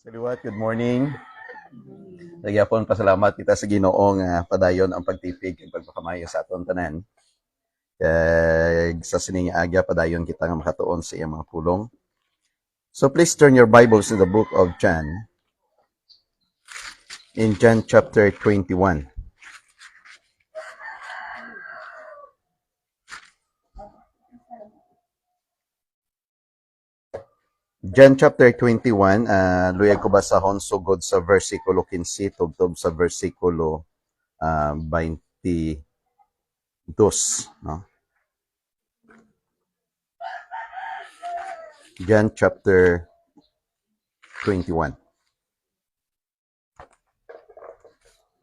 Saliwat, good morning. Nagyapon pasalamat kita sa Ginoo nga padayon ang pagtipig ug pagpakamayo sa aton tanan. Kag sa sining aga padayon kita nga makatuon sa iyang mga pulong. So please turn your Bibles to the book of John. In John chapter 21. John chapter 21, luyag ko basahon sugod sa versikulo 15 tubtob sa versikulo 22, no? John chapter 21.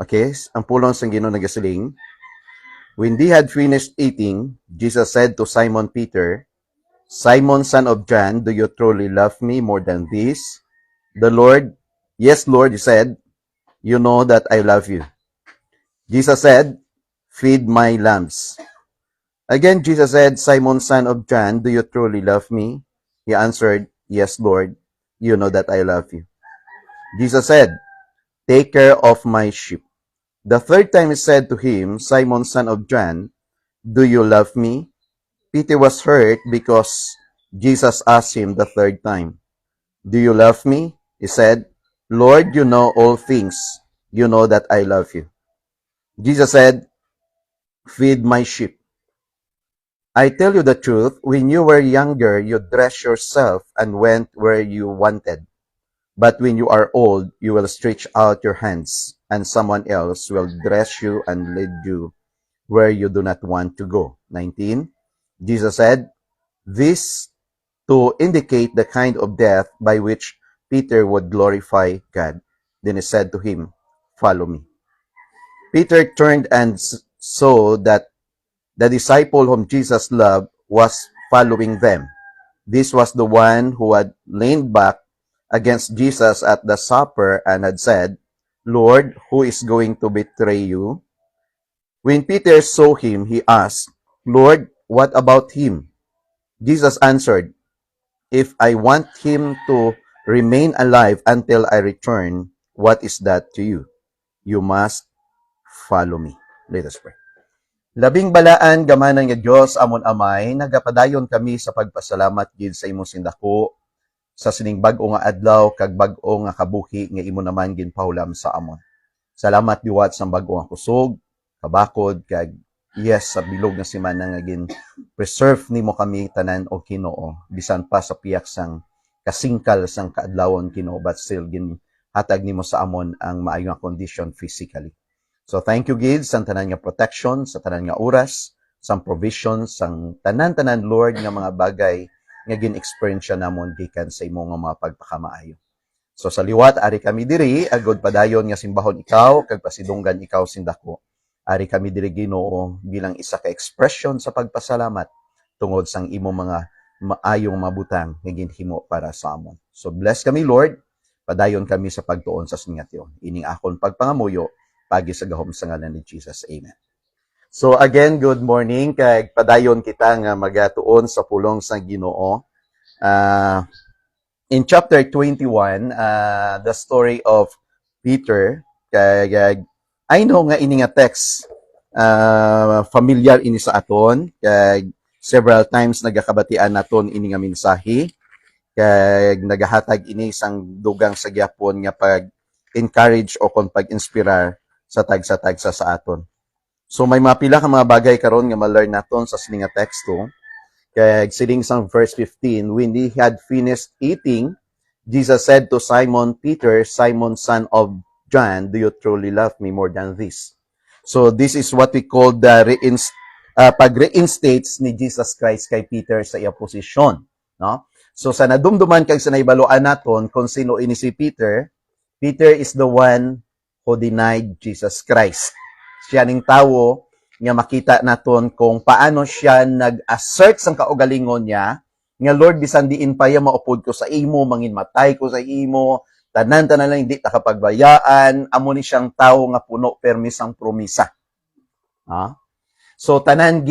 Okay, ang pulong sa Ginoo nagasiling. When they had finished eating, Jesus said to Simon Peter, "Simon, son of John, do you truly love me more than this?" "Yes, Lord," he said, "you know that I love you." Jesus said, "Feed my lambs." Again, Jesus said, "Simon, son of John, do you truly love me?" He answered, "Yes, Lord, you know that I love you." Jesus said, "Take care of my sheep." The third time he said to him, "Simon, son of John, do you love me?" Peter was hurt because Jesus asked him the third time, "Do you love me?" He said, "Lord, you know all things. You know that I love you." Jesus said, "Feed my sheep. I tell you the truth, when you were younger, you dressed yourself and went where you wanted. But when you are old, you will stretch out your hands, and someone else will dress you and lead you where you do not want to go." 19. Jesus said, this to indicate the kind of death by which Peter would glorify God. Then he said to him, "Follow me." Peter turned and saw that the disciple whom Jesus loved was following them. This was the one who had leaned back against Jesus at the supper and had said, "Lord, who is going to betray you?" When Peter saw him, he asked, "Lord, what about him?" Jesus answered, "If I want him to remain alive until I return, what is that to you? You must follow me." Let us pray. Labing balaan gamanan nga Dios amon amay, nagapadayon kami sa pagpasalamat gid sa imong sindako sa sining bag-o nga adlaw kag bag-o nga kabuhi nga imo naman ginpahulam sa amon. Salamat liwat sa bag-o nga kusog, kabakod kag yes sa bilog nga semana nga gin preserve nimo kami tanan o Ginoo bisan pa sa piyak sang kasingkal sang kaadlawon Ginoo but still gin hatag nimo sa amon ang maayo nga condition physically. So thank you gid sa tanan nga protection, sa tanan nga oras, sa provision, sang tanan-tanan Lord nga mga bagay nga gin-experience namon gikan sa imo nga mga pagpakamaayo. So sa liwat ari kami diri agod padayon nga simbahon ikaw kag pasidunggan ikaw sindako. Ari kami diri Ginoo bilang isa ka expression sa pagpasalamat tungod sang imo mga maayong mabutang nga ginhimo para sa amon. So bless kami Lord, padayon kami sa pagtuon sa singatyon. Ining akon pagpangamuyo pagi sa gahom sa ngalan ni Jesus. Amen. So again, good morning kag padayon kita nga magatuon sa pulong sa Ginoo. In chapter 21, the story of Peter, kag I know nga ini nga text familiar ini sa aton, kag several times nagakabatian naton ini nga mensahe, kag nagahatag ini sang dugang sa gyapon nga pag-encourage o kon pag-inspirar sa tagsa-tagsa sa aton. So may mga pila ka mga bagay karon nga ma-learn naton sa sining nga teksto. Kaya siling sang verse 15, when he had finished eating, Jesus said to Simon Peter, "Simon, son of John, do you truly love me more than this?" So this is what we call the pag-reinstates ni Jesus Christ kay Peter sa iya posisyon, no? So sa nadumduman kag sa naibaluan naton kung sino ini si Peter, Peter is the one who denied Jesus Christ. Siya ning tawo nga makita naton kung paano siya nag-assert sang kaugalingon niya nga Lord bisan diin pa ya maupod ko sa imo, manginmatay ko sa imo, tanan-tanan lang hindi ta kapagbayaan, amo ni siyang tawo nga puno permis ang promisa. Ha? So tanan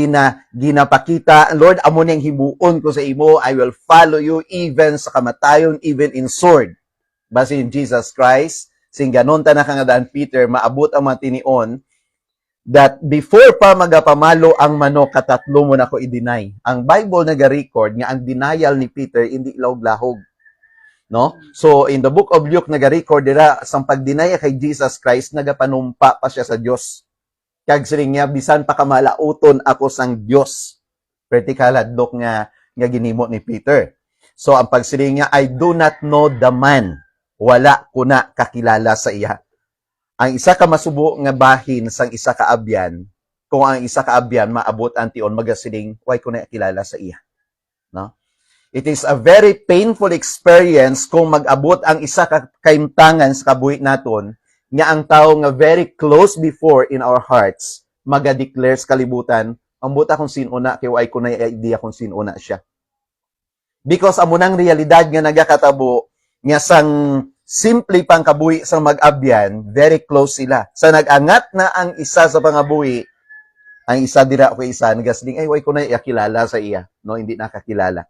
ginapakita, Lord amo niyang himuon ko sa imo, I will follow you even sa kamatayon, even in sword. Basin Jesus Christ, sing ganon ta na kangadaan Peter, maabot ang matinion, that before pa magapamalo ang manok, katatlo mo na ko i-deny. Ang Bible nag-record nga ang denial ni Peter, hindi lahog-lahog. No? So, in the book of Luke, nag-record dira, sang pag-deny kay Jesus Christ, nagapanumpa pa siya sa Diyos. Kag siling niya, bisan pa kamalauton ako sang Diyos. Vertical hadlok nga ginimo ni Peter. So, ang pagsiling niya, I do not know the man. Wala ko na kakilala sa iya. Ang isa ka masubo nga bahin sang isa ka abyan, kung ang isa ka abyan maabot ang tion magasiling, why ko na kilala sa iya. No? It is a very painful experience kung mag-abot ang isa ka kaimtangan sa kabuhi naton, nga ang tao nga very close before in our hearts, maga-declare sa kalibutan, ang buta kung sino na, kaya why ko na idea kung sino na siya. Because amunang realidad nga nagakatabo, nga sang simple pang kabuhi sa mag-abyan, very close sila. Sa nag-angat na ang isa sa pangabuhi, ang isa dira ko isa, nagasling, ay, why ko na kilala sa iya. No, hindi nakakilala.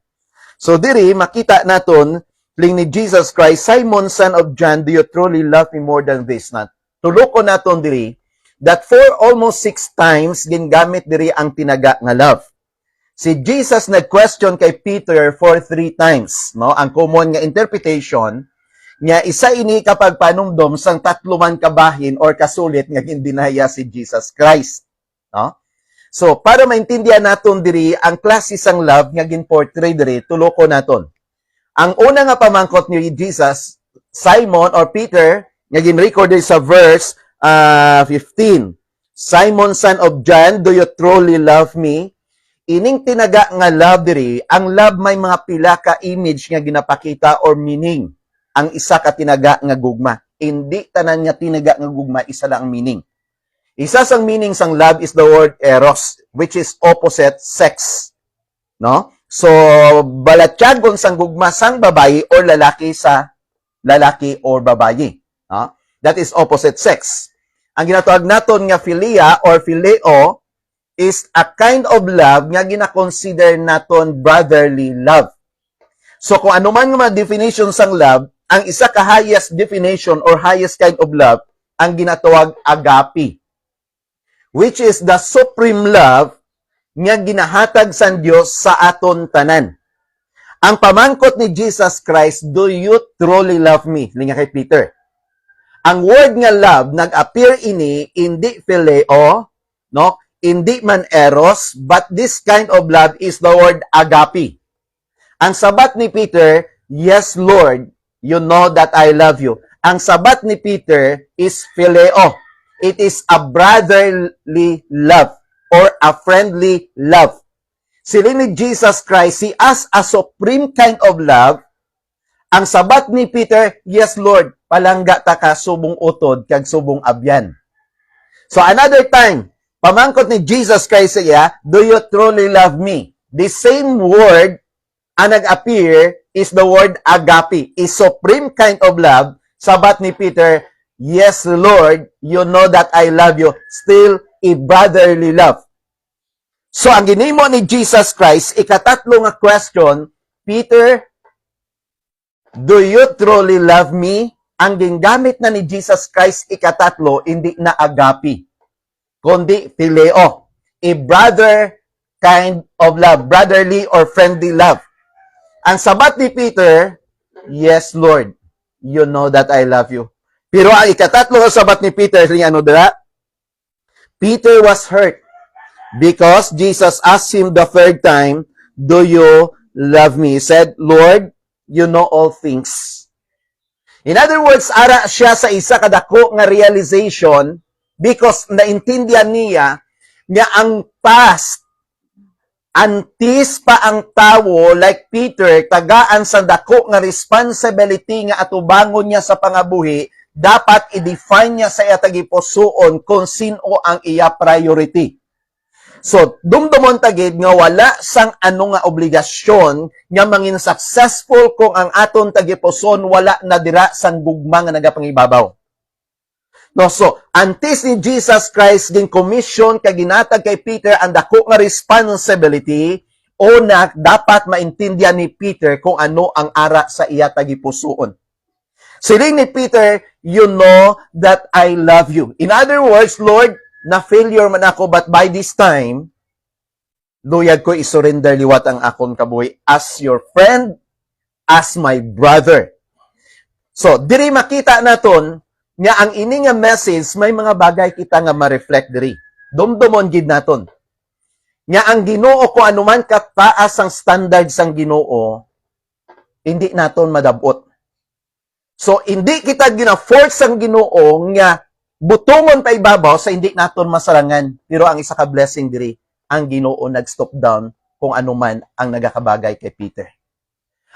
So, diri, makita naton, ling ni Jesus Christ, Simon, son of John, do you truly love me more than this? Tulok ko naton diri, that for almost 6 times, gingamit diri ang tinaga nga love. Si Jesus nag-question kay Peter for 3 times. No? Ang common nga interpretation, nga isa ini kapag panumdom sang 3 man kabahin or kasulit nga gindinaya si Jesus Christ. No? So, para maintindihan naton diri ang klase sang love nga ginportray diri, tuloko naton. Ang una nga pamangkot ni Jesus, Simon or Peter, nga ginrecord sa verse 15. Simon, son of John, do you truly love me? Ining tinaga nga love diri, ang love may mga pila ka image nga ginapakita or meaning. Ang isa ka tinaga nga gugma. Hindi tanan nga tinaga nga gugma, isa lang ang meaning. Isa sang meaning sang love is the word eros, which is opposite sex. No? So, balatyagon sang gugma sang babae or lalaki sa lalaki or babae. No? That is opposite sex. Ang ginatawag naton nga philia or phileo is a kind of love nga gina-consider naton brotherly love. So kung ano man nga definition sang love, ang isa ka highest definition or highest kind of love ang ginatawag agape, which is the supreme love nga ginahatag sang Dios sa aton tanan. Ang pamangkot ni Jesus Christ, do you truly love me? Linga kay Peter. Ang word nga love nag-appear ini hindi phileo, no? Hindi man eros, but this kind of love is the word agape. Ang sabat ni Peter, yes Lord, you know that I love you. Ang sabat ni Peter is phileo. It is a brotherly love or a friendly love. Sila ni Jesus Christ, he has a supreme kind of love. Ang sabat ni Peter, yes Lord, palangga ta ka subong utod kag subong abyan. So another time, pamangkot ni Jesus Christ siya, do you truly love me? The same word ang nag-appear is the word agape, a supreme kind of love. Sabat ni Peter, yes, Lord, you know that I love you. Still, a brotherly love. So, ang ginimo ni Jesus Christ, ikatatlo nga question, Peter, do you truly love me? Ang gingamit na ni Jesus Christ, ikatatlo, hindi na agape, kundi phileo, a brother kind of love, brotherly or friendly love. Ang sabat ni Peter, yes, Lord, you know that I love you. Pero ang ikatatlo sa sabat ni Peter, ano dira? Peter was hurt because Jesus asked him the 3rd time, do you love me? He said, Lord, you know all things. In other words, ara siya sa isa kadako nga realization because naintindihan niya nga ang past, antis pa ang tawo like Peter, tagaan sa dako nga responsibility nga atubangon niya sa pangabuhi, dapat i-define niya sa iya tagipusoon kung sino ang iya priority. So, dumdumon tagid nga wala sang ano nga obligasyon nga mangin successful kung ang aton tagipuson wala na dira sang gugma nga nagapangibabaw. No, so, antes ni Jesus Christ ging commission kay ginatag kay Peter ang dako nga responsibility, una dapat maintindihan ni Peter kung ano ang ara sa iya tagipusoon. Siling ni Peter, you know that I love you. In other words, Lord, na-failure man ako, but by this time, luyag ko isurrender liwat ang akong kabuhi as your friend, as my brother. So, diri makita naton nga ang ini nga message, may mga bagay kita nga ma-reflect diri. Dumdumon gid naton. Nga ang Ginoo kung anuman kataas ang standard sang Ginoo, hindi naton madabot. So, hindi kita gina-force ang Ginoo nga butungon pa ibabaw sa hindi naton masarangan. Pero ang isa ka blessing diri, ang Ginoo nag-stop down kung anuman ang nagakabagay kay Peter.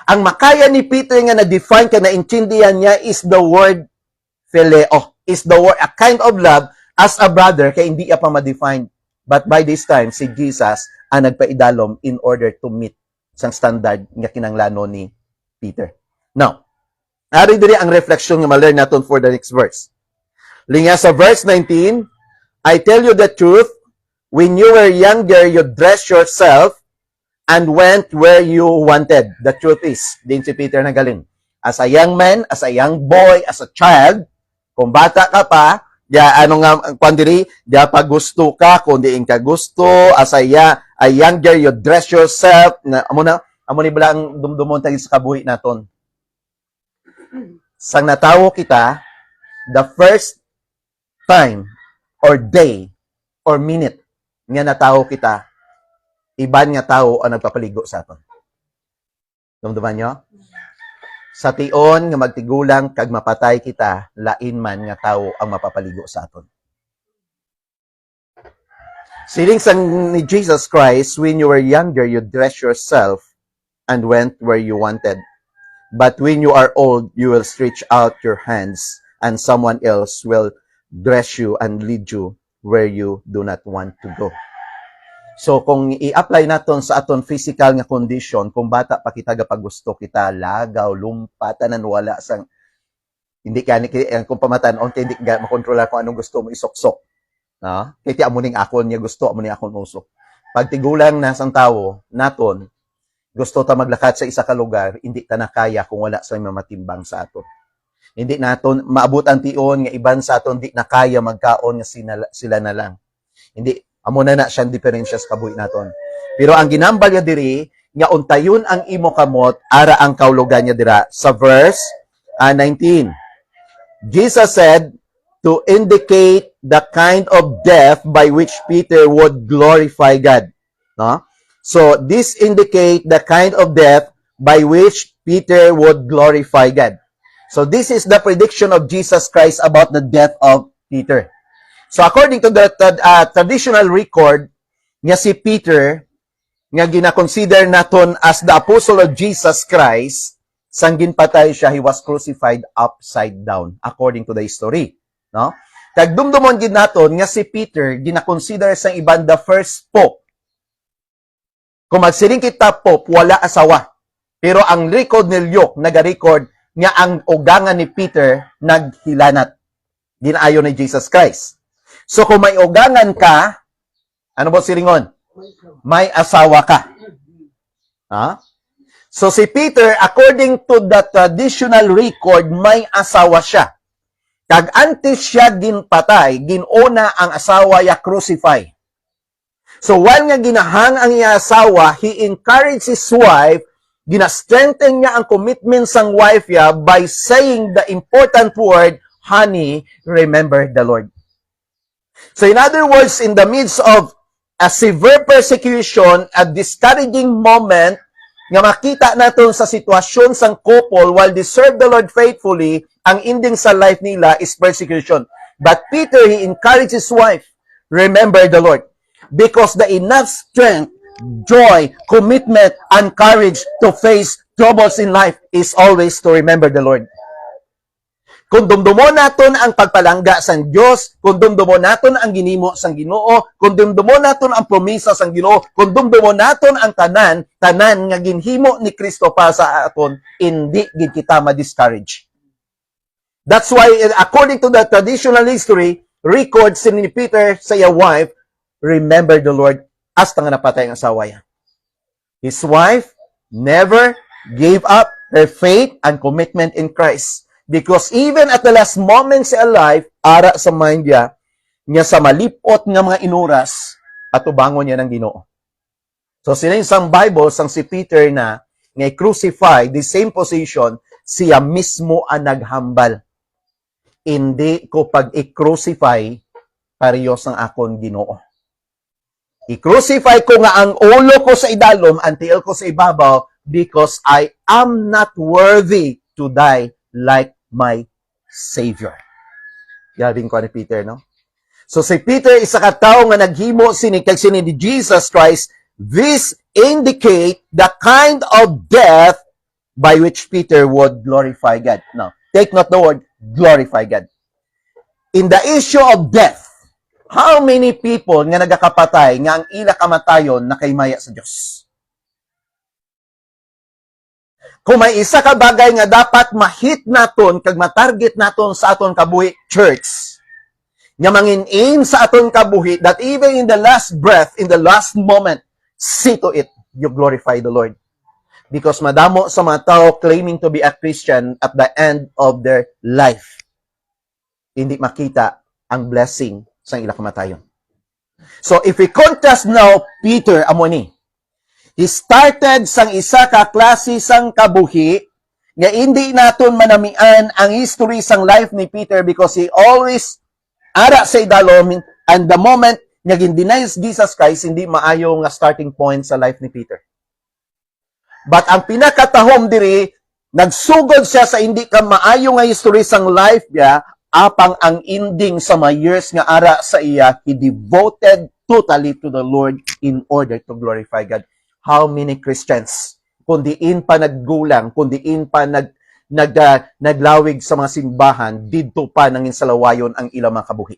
Ang makaya ni Peter nga na-define ka, na-intindihan niya is the word phileo. Is the word, a kind of love as a brother, kaya hindi niya pa ma-define. But by this time, si Jesus ang nagpaidalom in order to meet sang standard nga kinanglano ni Peter. Now, ari diri ang reflection nga ma-learn naton for the next verse. Linga sa verse 19, I tell you the truth, when you were younger, you dressed yourself and went where you wanted. The truth is, din si Peter nagaling. As a young man, as a young boy, as a child, kung bata ka pa, kung diri, pa gusto ka, kung diin ka gusto, as a younger, you dress yourself, amo ni bala ang dumdumon tagi sa kabuhi naton. Sang natawo kita, the first time, or day, or minute, nga natawo kita, iban nga tao ang nagpapaligo sa aton. Dumduman nyo? Sa tion nga magtigulang kag mapatay kita, lain man nga tao ang mapapaligo sa aton. Siling sang ni Jesus Christ, when you were younger, you dress yourself and went where you wanted. But when you are old, you will stretch out your hands and someone else will dress you and lead you where you do not want to go. So, kung i-apply naton sa aton physical nga condition, kung bata pa kita gapag gusto kita, lagaw, lumpatanan, wala sang, hindi ka, kung pamatanon, hindi ka makontrola kung anong gusto mo isok-sok. No? Kaya amuning akon niya gusto, amuning akon usok. Pag tigulang na sang tao, naton, gusto ta maglakad sa isa ka lugar, hindi ta na kaya kung wala sa mamatimbang sa aton. Hindi naton maabot ang tion nga iban sa aton di na kaya magkaon nga sila na lang. Hindi amo na siyang diferensya sa kabuhi naton. Pero ang ginambal niya diri nga untayon ang imo kamot ara ang kaulugan niya dira sa verse 19. Jesus said to indicate the kind of death by which Peter would glorify God. No? So this indicate the kind of death by which Peter would glorify God. So this is the prediction of Jesus Christ about the death of Peter. So according to the traditional record, nga si Peter, nga gina-consider naton as the apostle of Jesus Christ, sang ginpatay siya, he was crucified upside down, according to the history. No? Kagdumdumon gid naton nga si Peter, gina-consider sang iban the first pope. Kung magsiring kita pope, wala asawa. Pero ang record ni Luke, nag-record nga ang ugangan ni Peter naghilanat. Ginaayo ni Jesus Christ. So kung may ugangan ka, ano ba siringon? May asawa ka. Ha? So si Peter, according to the traditional record, may asawa siya. Kag antes siya ginpatay, ginuna ang asawa ya crucify. So while nga ginahang ang iya asawa, he encouraged his wife, gina-strengthen niya ang commitment sang wife niya by saying the important word, honey, remember the Lord. So in other words, in the midst of a severe persecution, a discouraging moment, nga makita natin sa sitwasyon sang couple while they serve the Lord faithfully, ang ending sa life nila is persecution. But Peter, he encouraged his wife, remember the Lord. Because the enough strength, joy, commitment, and courage to face troubles in life is always to remember the Lord. Kung dumdumon naton ang pagpalangga sang Dios, kung dumdumon naton ang ginimo sang Ginoo, kung dumdumon naton ang promesa sang Ginoo, kung dumdumon naton ang tanan nga ginhimo ni Kristo para sa aton, hindi gid kita ma-discourage. That's why according to the traditional history, records ni Peter sa iya wife, remember the Lord, hasta nga napatay ang asawa niya. His wife never gave up her faith and commitment in Christ. Because even at the last moments sa life, ara sa mind niya sa malipot nga mga inuras, at ubangon niya ng Ginoo. So sininsang Bible, sang si Peter na nga crucify, the same position, siya mismo ang naghambal. Hindi ko pag i-crucify, parehas ng akon Ginoo. I-crucify ko nga ang ulo ko sa idalom, ang tiil ko sa ibabaw, because I am not worthy to die like my Savior. Yabing ko ni Peter, no? So si Peter, isa ka tao nga naghimo kag sini ni Jesus Christ. This indicate the kind of death by which Peter would glorify God. Now, take note the word, glorify God. In the issue of death, how many people nga nagakapatay nga ang ila kamatayon na kaymaya sa Diyos? Kung may isa ka bagay nga dapat ma-hit naton kag ma-target naton sa aton kabuhi church, nga mangin-aim sa aton kabuhi, that even in the last breath, in the last moment, see to it, you glorify the Lord. Because madamo sa mga tao claiming to be a Christian at the end of their life, hindi makita ang blessing sa ilang kamatayon. So if we contrast now, Peter, amo ni, he started sang isa ka klase sang kabuhi, nga hindi naton manamian ang history sang life ni Peter because he always ara sa idalom, and the moment nga gin-denies Jesus Christ, hindi maayo nga starting point sa life ni Peter. But ang pinakatahom diri, nagsugod siya sa hindi ka maayo nga history sang life niya, apang ang ending sa mga years nga ara sa iya, he devoted totally to the Lord in order to glorify God. How many Christians, kundiin pa naggulang, kundiin pa naglawig sa mga simbahan, didto pa nang insalawayon ang ilang mga kabuhi.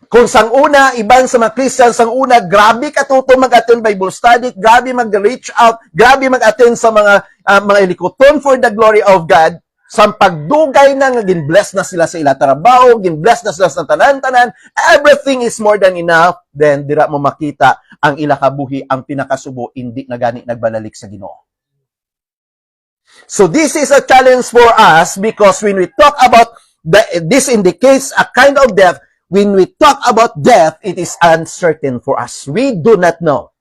Kung sang una, iban sa mga Christian, sang una, grabe katuto mag-attend Bible study, grabe mag-reach out, grabe mag-attend sa mga ilikuton for the glory of God, sa pagdugay na nga gin-bless na sila sa ila trabaho, gin-bless na sila sa tanan-tanan, everything is more than enough, then dira mo makita ang ila kabuhi, ang pinakasubo, hindi na gani nagbalalik sa Ginoo. So this is a challenge for us because when we talk about this indicates a kind of death. When we talk about death, it is uncertain for us. We do not know.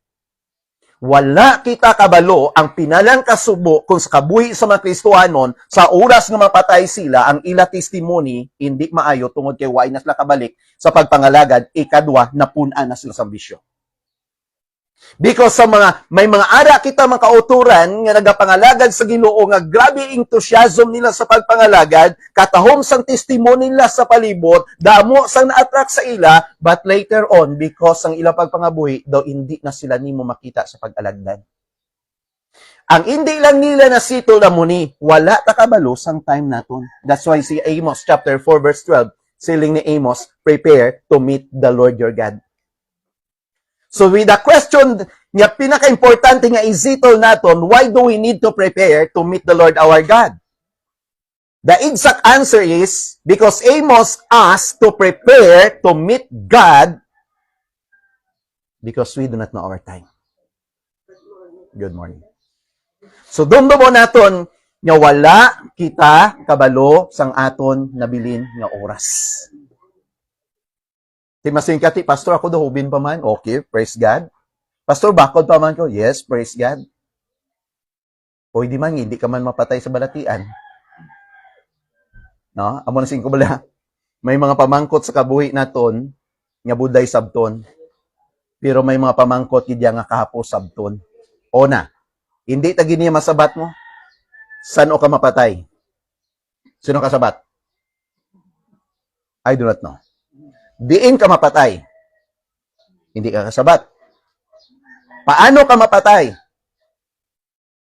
Wala kita kabalo ang pinalang kasubo kung sa kabuhi sa mga Kristohanon, sa oras nga mapatay sila, ang ila testimony, hindi maayo tungod kay waay na sila kabalik sa pagpangalagad, ikadwa, napunan na sila sa bisyo. Because sa may mga ara kita mga kauturan nga nagapangalagad sa Ginoo nga grabe enthusiasm nila sa pagpangalagad, katahom sang testimony nila sa palibot, damo sang na-attract sa ila, but later on, because sang ilang pagpangabuhi, daw hindi na sila nimo makita sa pag-alagdan. Ang hindi lang nila nasito na muni, wala ta kabalo sang time naton. That's why si Amos chapter 4 verse 12, siling ni Amos, prepare to meet the Lord your God. So with the question nga pinaka-importante nga isitol naton, why do we need to prepare to meet the Lord our God? The exact answer is because Amos asked to prepare to meet God because we do not know our time. Good morning. So dumdumo naton nga wala kita kabalo sang aton nabilin nga oras. Timasin kati, Pastor, ako dahubin pa man. Okay, praise God. Pastor, bakod pa man ko. Yes, praise God. O hindi man, hindi ka man mapatay sa balatian. No? Amo na singko bala. May mga pamangkot sa kabuhi naton, nga buday sabton. Pero may mga pamangkot, hindi nga kahapos sabton. O na, hindi tagi niya masabat mo. Saan o ka mapatay? Sino kasabat? I do not know. Diin ka mapatay. Hindi ka kasabat. Paano ka mapatay?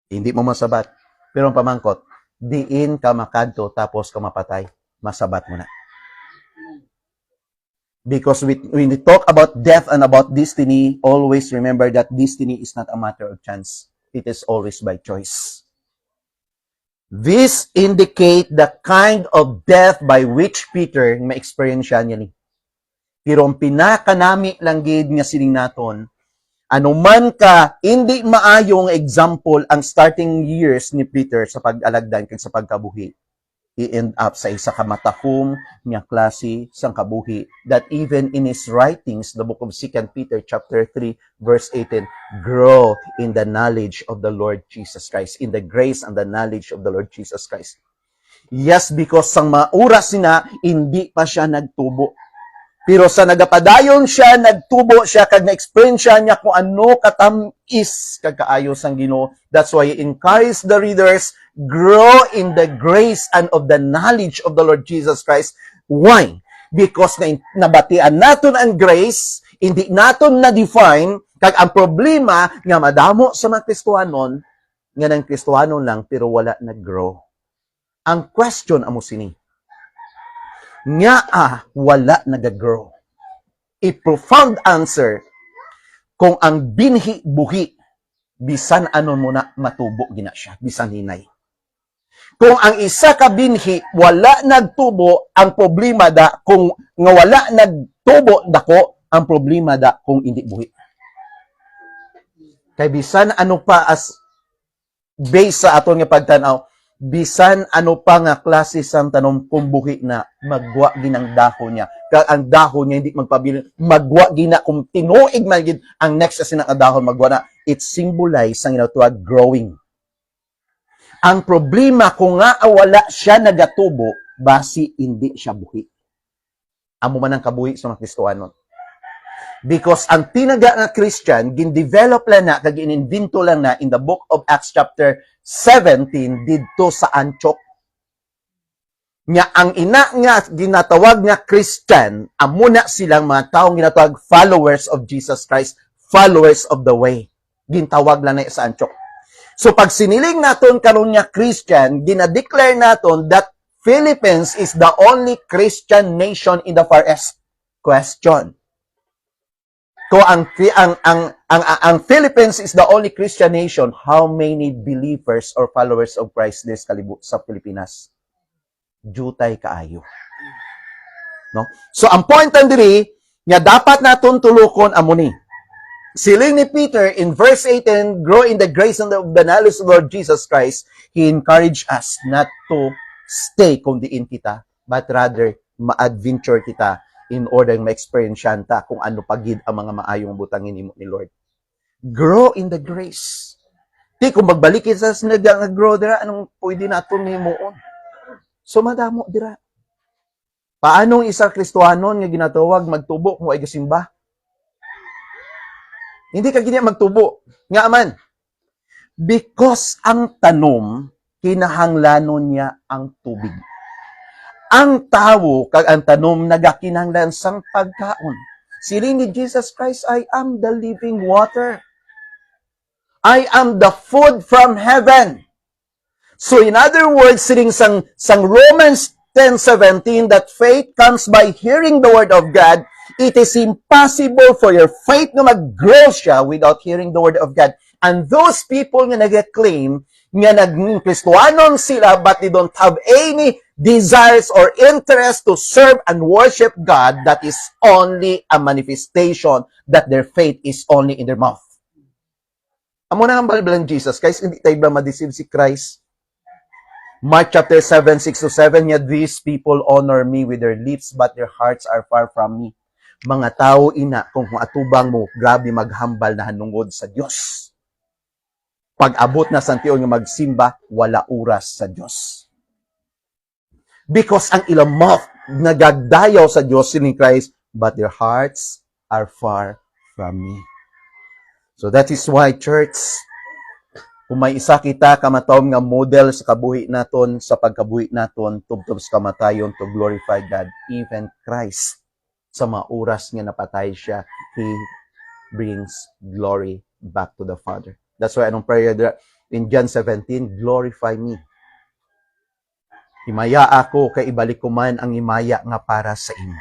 Hindi mo masabat. Pero ang pamangkot, diin ka makadto tapos ka mapatay. Masabat mo na. Because when we talk about death and about destiny, always remember that destiny is not a matter of chance. It is always by choice. This indicate the kind of death by which Peter ma-experience niya ni. Pero ang pinakanami lang gid nga sining naton, Anuman ka, hindi maayong example ang starting years ni Peter sa pag-alagdan kag sa pagkabuhi. I-end up sa isa ka matahong nga klase sang kabuhi that even in his writings, the book of 2 Peter chapter 3 verse 18, grow in the knowledge of the Lord Jesus Christ, in the grace and the knowledge of the Lord Jesus Christ. Yes, because sang mauras na, hindi pa siya nagtubo. Pero sa nagapadayon siya, nagtubo siya, kag na-experience niya kung ano katamis kag kaayo sang Ginoo. That's why he encouraged the readers, grow in the grace and of the knowledge of the Lord Jesus Christ. Why? Because nabatian naton ang grace, hindi naton na-define, kag ang problema nga madamo sa mga Kristohanon, nga ng Kristohanon lang, pero wala nag-grow. Ang question amo sini, nga wala nag-grow. A profound answer, kung ang binhi buhi, bisan ano mo na matubo gina siya, bisan hinay. Kung ang isa ka binhi wala nagtubo, ang problema da kung nga wala nagtubo dako, ang problema da kung hindi buhi. Kay bisan ano pa as base sa aton nga pagtan-aw, bisan ano pa nga klase sang tanom kung buhi na, magwa ginang dahon niya. Kag ang dahon niya hindi magpabilin, magwa gina kung tinuig man gid ang next as nga dahon magwa na. It symbolize sang ginatuwag growing. Ang problema kung nga wala siya nagatubo, basi hindi siya buhi. Amo man ang kabuhi sa mga Kristohanon. Because ang tinaga nga Christian, gin-develop lang na, kag in-invento lang na in the book of Acts chapter 17 didto sa Antioch. Nya ang ina nga ginatawag nga Christian, amo na silang mga taong ginatawag followers of Jesus Christ, followers of the way. Gintawag lang na sa Antioch. So pag siniling naton karon nga Christian, ginadeclare naton that Philippines is the only Christian nation in the Far East. Question. Kung ang Philippines is the only Christian nation, how many believers or followers of Christ there's kalibot sa Pilipinas? Jutay kaayo. No? So ang point diri nga dapat naton tulokon amo ni. Siling ni Peter in verse 18, grow in the grace and the knowledge of Lord Jesus Christ, he encouraged us not to stay kung diin kita, but rather ma-adventure kita in order ma-experience ta kung ano pagid ang mga maayong butangin ni Lord. Grow in the grace. Di kung magbalik sa nag-grow dira, anong pwede natin himuon? So madamo dira. Paanong isa Kristohanon nga ginatawag magtubo kung ay gasimba? Hindi ka ganyan magtubo. Nga man. Because ang tanom, kinahanglanon niya ang tubig. Ang tao, kag ang tanom, nagakinahanglan sang pagkaon. Siling ni Jesus Christ, I am the living water. I am the food from heaven. So in other words, siling sang Romans 10:17, that faith comes by hearing the word of God. It is impossible for your faith na mag-grow siya without hearing the word of God. And those people nga nag-claim nga nag-Kristohanon sila but they don't have any desires or interest to serve and worship God, that is only a manifestation that their faith is only in their mouth. Amo na ang balbalan Jesus, guys, hindi tayo ba ma-deceive si Christ? Mark chapter 7, 6-7, yet these people honor me with their lips, but their hearts are far from me. Mga tao ina, kung atubang mo, grabe maghambal na hanungod sa Diyos. Pag abot na sa tiyon nga magsimba, wala oras sa Diyos. Because ang ilang mouth nagagdayaw sa Diyos ni Christ, but their hearts are far from me. So that is why, church, kung may isa kita kamatawon nga model sa kabuhi naton, sa pagkabuhi naton, tubtob sa kamatayon to glorify God, even Christ, sa mga oras nga napatay siya, He brings glory back to the Father. That's why anong prayer in John 17, glorify me. Himaya ako, kay ibalik ko man ang himaya nga para sa imo.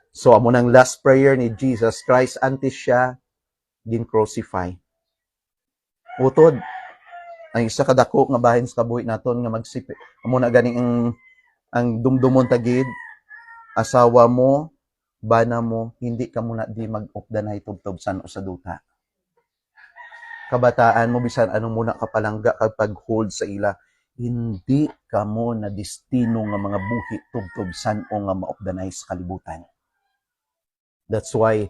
So, amo nang last prayer ni Jesus Christ, antes siya gin-crucify. Utod, ang isa kadako nga bahin sa kabuhi naton nga magsipi. Amo na ganing ang dumdumon tagid, asawa mo, bana mo, hindi ka muna di mag-updanay tubtob san o sa duta. Kabataan mo, bisan anong muna kapalangga kapag hold sa ila, hindi ka mo na destino nga mga buhi tubtob san o nga maupdanay sa kalibutan. That's why,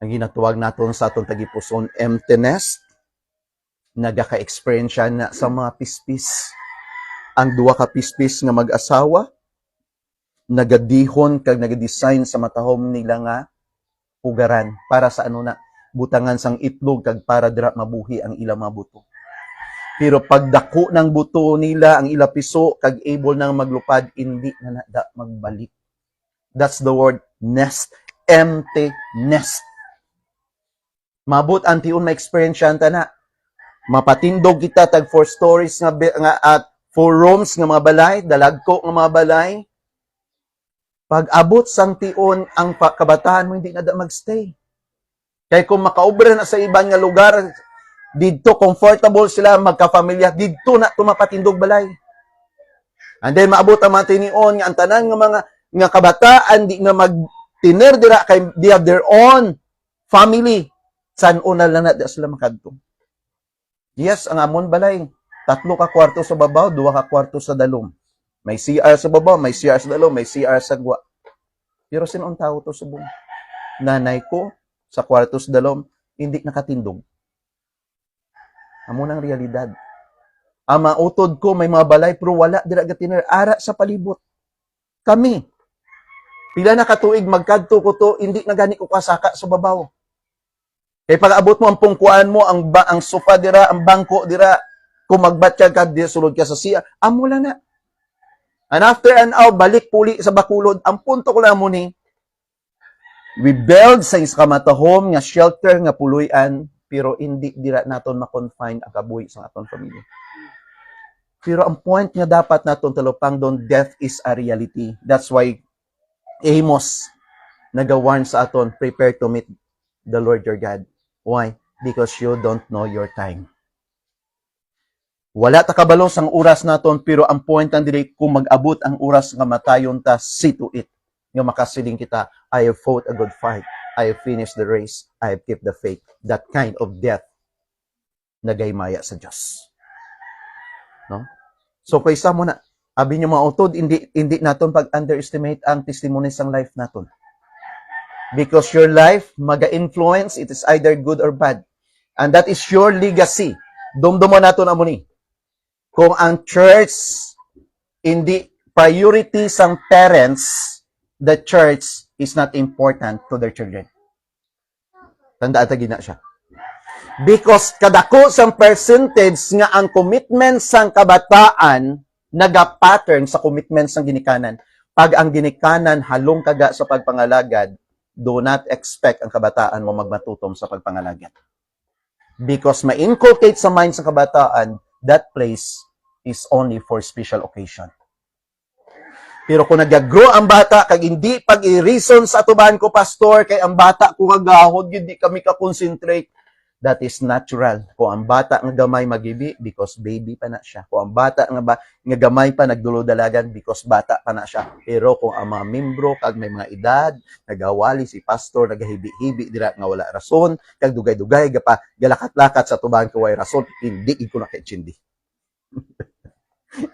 ang ginatuwag naton sa atong tagipuson, emptiness, nagaka-experience siya na sa mga pispis. Ang duwa ka pispis nga mag-asawa, nagadihon kag nagadesign sa matahom nila nga ugaran para sa ano na butangan sang itlog kag para dira mabuhi ang ilang mga buto. Pero pagdako ng buto nila ang ila piso kag able nang maglupad, hindi na nada magbalik. That's the word nest, empty nest. Mabot ang tiun ma-experience yan na mapatindog kita tag 4 stories nga at 4 rooms nga mga balay, dalagko nga mga balay. Pag abot sang tion ang kabataan mo, hindi na da magstay. Kaya kung makaubra na sa ibang nga lugar, dito comfortable sila magka-pamilya, dito na tumapatindog balay. And then maabot ang mga tinion nga ang tanan nga mga nga kabataan di na magtiner dira kay they have their own family. San una lang na sila makadto. Yes, ang amon balay, 3 ka kwarto sa babaw, 2 ka kwarto sa dalom. May CR sa babaw, may CR sa dalom, may CR sa gwa. Pero sinong tao to subong? Nanay ko sa kwarto sa dalom, hindi nakatindog. Amo nang realidad. Ang mautod ko may mga balay pero wala dira gatiner ara sa palibot. Kami pila na katuig magkadto ko to, hindi na gani ko kasaka sa babaw. Kay pag abot mo ang pungkuan mo, ang sofa dira, ang bangko dira, kung magbatya ka di sulod ka sa siya, amo lang na. And after an hour, balik puli sa Bacolod. Ang punto ko lang mo ni, we build sa kamatahom nga shelter nga puluyan, pero hindi dira naton ma-confine ang kabuhi sa aton pamilya. Pero ang point nga dapat naton talupang doon, death is a reality. That's why Amos nagawarn sa aton, prepare to meet the Lord your God. Why? Because you don't know your time. Wala ta kabalo sang oras naton, pero ang point ang dili kung mag-abot ang oras nga matayon ta, see to it nga makasiling kita, I have fought a good fight, I have finished the race, I have kept the faith. That kind of death nagaymaya sa Diyos. No? So kaysa mo na, abi niyo mga utod, hindi naton pag-underestimate ang testimony sang life naton. Because your life maga-influence, it is either good or bad. And that is your legacy. Dumdumo naton amo ni. Kung ang church hindi priority sang parents, the church is not important to their children. Tandaan ta gina siya. Because kadako sang percentage nga ang commitment sang kabataan naga-pattern sa commitment sang ginikanan. Pag ang ginikanan halong kaga sa pagpangalagad, do not expect ang kabataan mo magmatutom sa pagpangalagad. Because ma-inculcate sa mind sa kabataan, that place is only for special occasion. Pero kung nag-grow ang bata, kag hindi pag-i-reason sa atuban ko, pastor, kay ang bata ko kagahod, hindi kami ka-concentrate, that is natural. Kung ang bata nga gamay magibi, because baby pa na siya. Kung ang bata nga gamay pa nagdulodalagan, because bata pa na siya. Pero kung ang mga membro, kag may mga edad, nagawali si pastor, nagahibi-hibi, dira nga wala rason, kag dugay-dugay, galakat-lakat sa tubahan ko way rason, hindi ko na kaitsindi.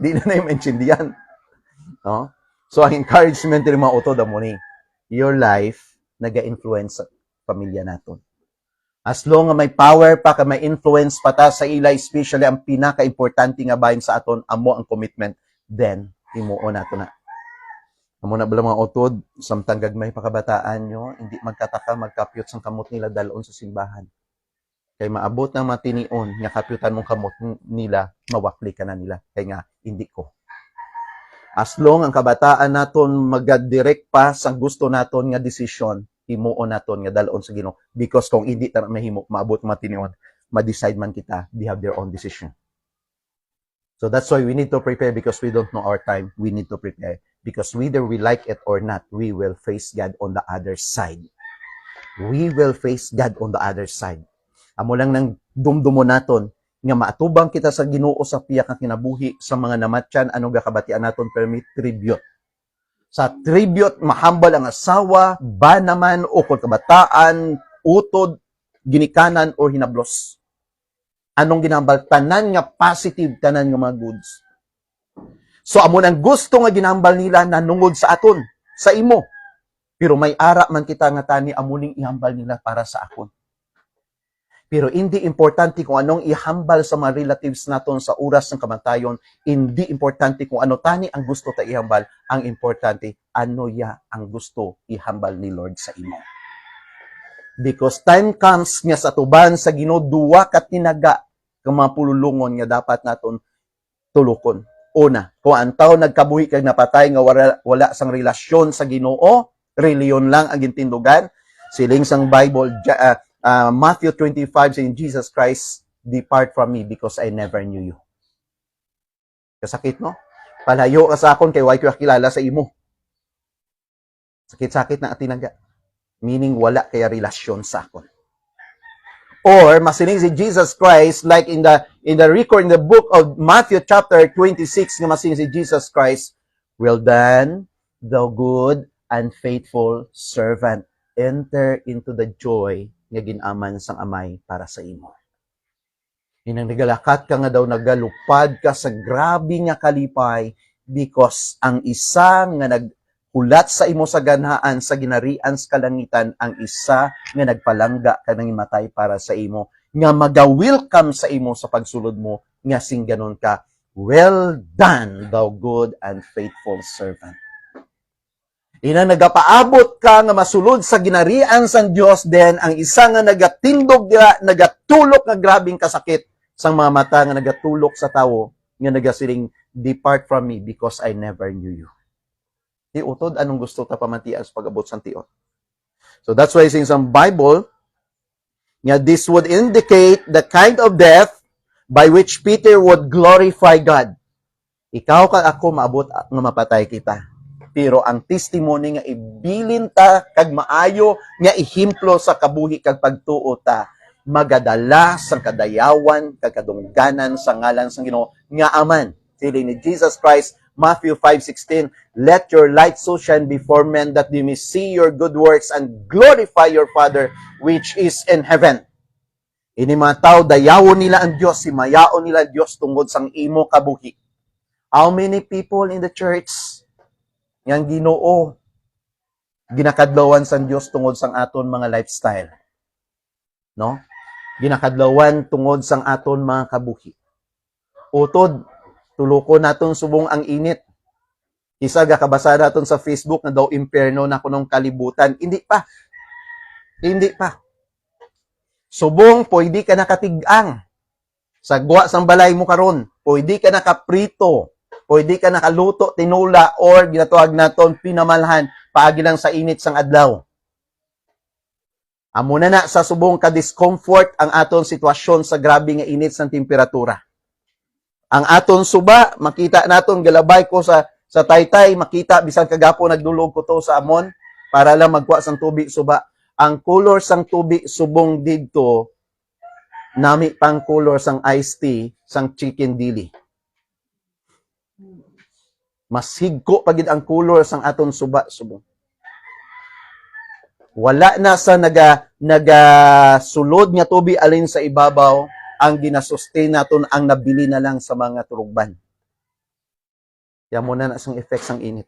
Di na yung maintindihan. No? So, ang encouragement ng mga utod mo ni, your life, naga-influence sa pamilya natin. As long as may power pa, may influence pa ta sa ila, especially ang pinaka-importante nga bahin sa aton, amo ang commitment, then, himuon nato na. Amo na bala mga utod, samtang gagmay pakabataan nyo, hindi magkataka, magkapyot sang kamot nila dalon sa simbahan. Kay maabot ng matinion, nga kapyutan mong kamot nila, mawakli ka na nila. Kaya nga, hindi ko. As long ang kabataan naton magadirect pa sa gusto naton nga desisyon, himuon naton nga dalon sa Ginoo. Because kung hindi ta mahimo, maabot matinion, ma-decide man kita, they have their own decision. So that's why we need to prepare because we don't know our time. We need to prepare. Because whether we like it or not, we will face God on the other side. We will face God on the other side. Amo lang nang dumdumo naton nga maatubang kita sa Ginoo sa piyak nga kinabuhi sa mga namatyan ano gakabatian naton permit tribute. Sa tribute, mahambal ang asawa, ba naman, o kung kabataan, utod, ginikanan, o hinablos. Anong ginambal? Tanan nga positive, tanan nga mga goods. So, amo ang gusto nga ginambal nila nanungod sa aton, sa imo. Pero may ara man kita nga tani, amuning ihambal nila para sa akon. Pero hindi importante kung anong ihambal sa mga relatives naton sa oras ng kamatayon. Hindi importante kung ano tani ang gusto ta ihambal. Ang importante, ano ya ang gusto ihambal ni Lord sa imo. Because time comes nga sa tuban sa Ginoo, duwa ka tinaga ng mga pululungon nga dapat naton tulukon. Una, kung ang tao nagkabuhi kag napatay nga wala sang relasyon sa Ginoo, reliyon lang ang gintindugan, siling sang Bible, Matthew 25 saying, Jesus Christ, depart from me because I never knew you. Kasakit, no? Palayo ka sa akon kay way ko kilala sa imo. Sakit-sakit na atinaga. Meaning wala kaya relasyon sa akon. Or masiling si Jesus Christ like in the record in the book of Matthew chapter 26 nga masiling si Jesus Christ, well done, thou good and faithful servant, enter into the joy nga ginaman sang amay para sa imo. Inang nagalakat ka nga daw, nagalupad ka sa grabe nga kalipay because ang isa nga naghulat sa imo sa ganhaan sa ginarian sa kalangitan, ang isa nga nagpalangga ka nang imatay para sa imo, nga maga-welcome sa imo sa pagsulod mo, nga sing ganon ka, well done, thou good and faithful servant. Ina nagapaabot ka nga masulod sa ginarian sang Dios, then ang isa nga nagatindog dira, nagatulok nga grabing kasakit sang mga mata nga nagatulok sa tawo nga nagasiling, depart from me because I never knew you. Tiutod, anong gusto ta pamantian sa pag-abot sang tiot? So that's why in some Bible nga this would indicate the kind of death by which Peter would glorify God. Ikaw kag ako maabot nga mapatay kita. Pero ang testimony nga ibilin ta kag maayo nga ihimplo sa kabuhi kag pagtuo ta, magadala sang kadayawan kag kadungganan sa ngalan sang Ginoo nga aman. Siling ni Jesus Christ, Matthew 5:16, let your light so shine before men that they may see your good works and glorify your Father which is in heaven. Ini mga tao, dayawon nila ang Diyos, simayaon nila ang Diyos tungod sang imo kabuhi. How many people in the church yang Ginoo ginakadlawan sang Dios tungod sang aton mga lifestyle, no? Ginakadlawan tungod sang aton mga kabuhi. Utod, tulukon naton subong ang init. Isa gakabasa naton sa Facebook na daw impierno na kunong kalibutan. Hindi pa. Subong pwede ka nakatig-ang. Sagwa sang balay mo karon, pwede ka nakaprito. Pwede ka nakaluto, tinula, or ginatawag naton pinamalhan, paagi lang sa init sang adlaw. Amo na sa subong ka-discomfort ang aton sitwasyon sa grabe nga init sang temperatura. Ang aton suba, makita naton, galabay ko sa taytay, makita, bisan kagapo nagdulog ko to sa amon, para lang magkuha sang tubig suba. Ang color sang tubig subong didto, nami pang color sang iced tea, sang chicken dili. Mas higko pagid ang color sang aton suba subong. Wala na sa sulod nga tubig alin sa ibabaw, ang ginasustain naton ang nabili na lang sa mga turugban. Kaya mo na sang effect sang init.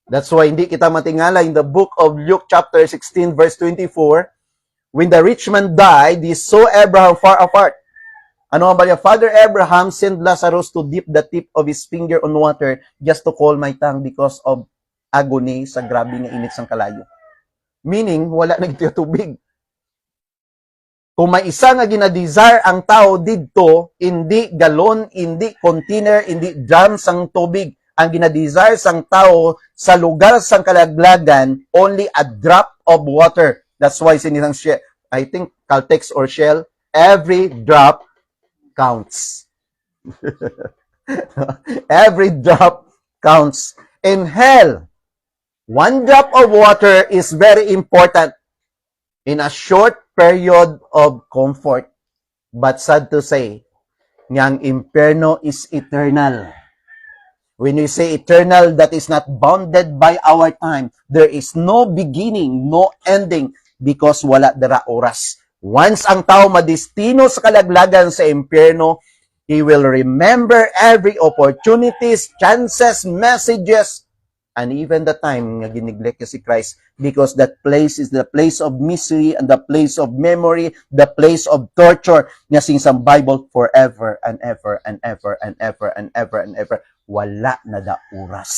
That's why hindi kita matingala in the book of Luke chapter 16 verse 24, when the rich man died, he saw Abraham far apart. Ano nga ba niya? Father Abraham sent Lazarus to dip the tip of his finger on water just to cool my tongue because of agony sa grabe nga init sang kalayo. Meaning, wala nagtutubig. Kung may isa nga ginadesire ang tao didto, hindi galon, hindi container, hindi drum sang tubig. Ang ginadesire sang tao sa lugar sang kalaglagan, only a drop of water. That's why sinisang I think Caltex or Shell, every drop counts. Every drop counts. In hell, one drop of water is very important in a short period of comfort. But sad to say, ang impierno is eternal. When we say eternal, that is not bounded by our time. There is no beginning, no ending, because wala dara oras. Once ang tao madestino sa kalaglagan sa impyerno, he will remember every opportunities, chances, messages, and even the time nga giniglect si Christ, because that place is the place of misery and the place of memory, the place of torture, nga sing sa Bible, forever and ever and ever and ever and ever and ever. Wala na da oras